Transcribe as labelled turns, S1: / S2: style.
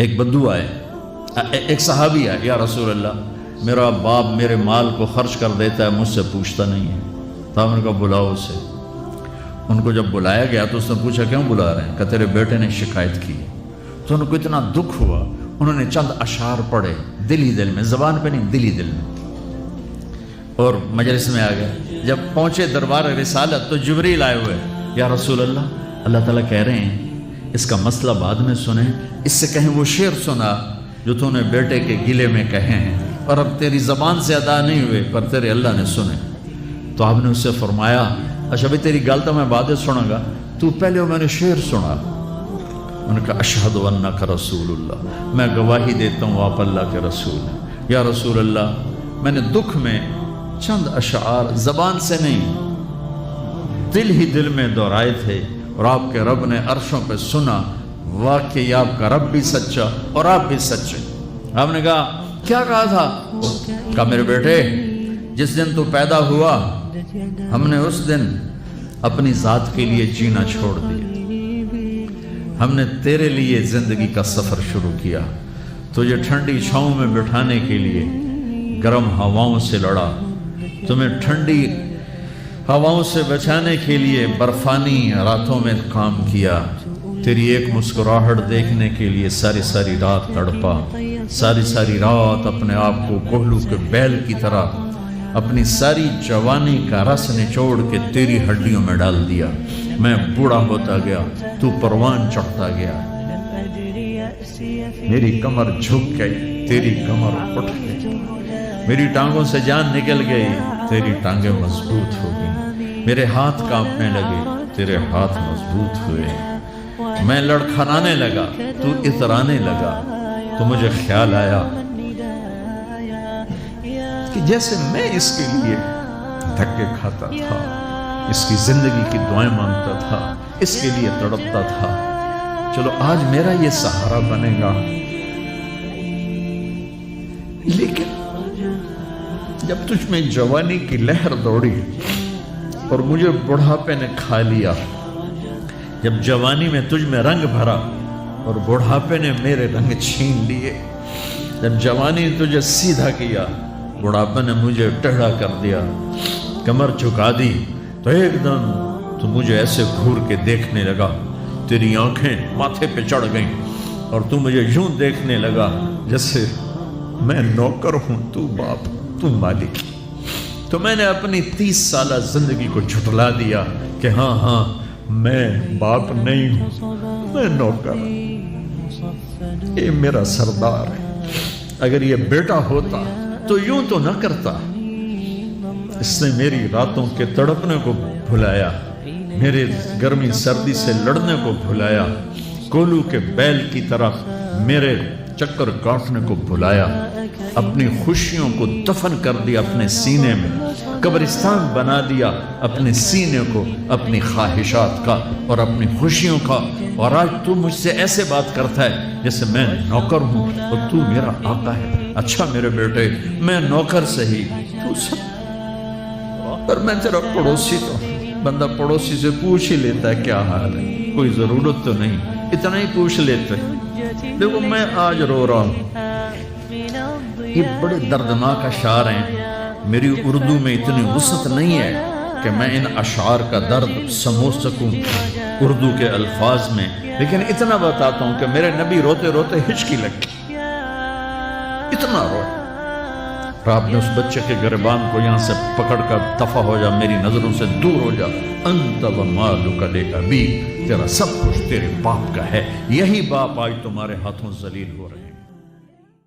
S1: ایک بدو آئے، ایک صحابی آئے، یا رسول اللہ میرا باپ میرے مال کو خرچ کر دیتا ہے، مجھ سے پوچھتا نہیں ہے، تو ہم نے کہا بلاؤ اسے۔ ان کو جب بلایا گیا تو اس نے پوچھا کیوں بلا رہے ہیں؟ کہ تیرے بیٹے نے شکایت کی۔ تو ان کو اتنا دکھ ہوا، انہوں نے چند اشعار پڑھے دل ہی دل میں، زبان پہ نہیں، دل ہی دل میں، اور مجلس میں آ گئے۔ جب پہنچے دربار رسالت تو جبریل آئے ہوئے، یا رسول اللہ اللہ تعالیٰ کہہ رہے ہیں اس کا مسئلہ بعد میں سنیں، اس سے کہیں وہ شعر سنا جو تو نے بیٹے کے گلے میں کہے ہیں، اور اب تیری زبان سے ادا نہیں ہوئے پر تیرے اللہ نے سنے۔ تو آپ نے اس سے فرمایا اچھا بھی تیری گل تو میں بعد سنوں گا، تو پہلے میں نے شعر سنا۔ ان کا اشہد انک رسول اللہ، میں گواہی دیتا ہوں آپ اللہ کے رسول ہیں۔ یا رسول اللہ میں نے دکھ میں چند اشعار زبان سے نہیں دل ہی دل میں دہرائے تھے، اور آپ کے رب نے عرشوں پہ سنا، واقعی آپ کا رب بھی سچا اور آپ بھی سچے۔ آپ نے کہا کیا کہا تھا؟ کہا میرے بیٹے جس دن تو پیدا ہوا ہم نے اس دن اپنی ذات کے لیے جینا چھوڑ دیا، ہم نے تیرے لیے زندگی کا سفر شروع کیا، تجھے ٹھنڈی چھاؤں میں بٹھانے کے لیے گرم ہواؤں سے لڑا، تمہیں ٹھنڈی ہواؤں سے بچانے کے لیے برفانی راتوں میں کام کیا، تیری ایک مسکراہٹ دیکھنے کے لیے ساری ساری رات تڑپا، ساری ساری رات اپنے آپ کو کوہلو کے بیل کی طرح اپنی ساری جوانی کا رس نچوڑ کے تیری ہڈیوں میں ڈال دیا۔ میں بوڑھا ہوتا گیا، تو پروان چڑھتا گیا، میری کمر جھک گئی، تیری کمر اٹھ گئی، میری ٹانگوں سے جان نکل گئی، تیری ٹانگیں مضبوط ہو گئی، میرے ہاتھ کانپنے لگے، تیرے ہاتھ مضبوط ہوئے، میں لڑکھڑانے لگا، تو اترانے لگا، تو مجھے خیال آیا کہ جیسے میں اس کے لیے دھکے کھاتا تھا، اس کی زندگی کی دعائیں مانگتا تھا، اس کے لیے تڑپتا تھا، چلو آج میرا یہ سہارا بنے گا۔ لیکن جب تجھ میں جوانی کی لہر دوڑی اور مجھے بڑھاپے نے کھا لیا، جب جوانی میں تجھ میں رنگ بھرا اور بڑھاپے نے میرے رنگ چھین لیے، جب جوانی نے تجھے سیدھا کیا، بڑھاپے نے مجھے ٹیڑھا کر دیا، کمر جھکا دی، تو ایک دم تو مجھے ایسے گھور کے دیکھنے لگا، تیری آنکھیں ماتھے پہ چڑھ گئیں اور تو مجھے یوں دیکھنے لگا جیسے میں نوکر ہوں، تو باپ، تو مالک۔ تو میں نے اپنی 30 سالہ زندگی کو جھٹلا دیا کہ ہاں ہاں میں باپ نہیں ہوں، میں نوکر ہوں، یہ میرا سردار ہے۔ اگر یہ بیٹا ہوتا تو یوں تو نہ کرتا، اس نے میری راتوں کے تڑپنے کو بھلایا، میرے گرمی سردی سے لڑنے کو بھلایا، کولو کے بیل کی طرح میرے چکر کاٹنے کو بھلایا، اپنی خوشیوں کو دفن کر دیا اپنے سینے میں، قبرستان بنا دیا اپنے سینے کو، اپنی خواہشات کا اور اپنی خوشیوں کا، اور آج تو مجھ سے ایسے بات کرتا ہے جیسے میں نوکر ہوں اور تو میرا آقا ہے۔ اچھا میرے بیٹے میں نوکر سہی، تو سب، پر میں تیرا پڑوسی تو، بندہ پڑوسی سے پوچھ ہی لیتا ہے کیا حال ہے، کوئی ضرورت تو نہیں، اتنا ہی پوچھ لیتے۔ دیکھو میں آج رو رہا ہوں، یہ بڑے دردناک اشعار ہیں، میری اردو میں اتنی وسعت نہیں ہے کہ میں ان اشعار کا درد سمجھ سکوں اردو کے الفاظ میں، لیکن اتنا بتاتا ہوں کہ میرے نبی روتے روتے ہچکی لگی، اتنا روئے، اور آپ نے اس بچے کے گریبان کو یہاں سے پکڑ کر دفع ہو جا، میری نظروں سے دور ہو جا، انت و مالک لابی، تیرا سب کچھ تیرے باپ کا ہے، یہی باپ آج تمہارے ہاتھوں ذلیل ہو رہے ہیں۔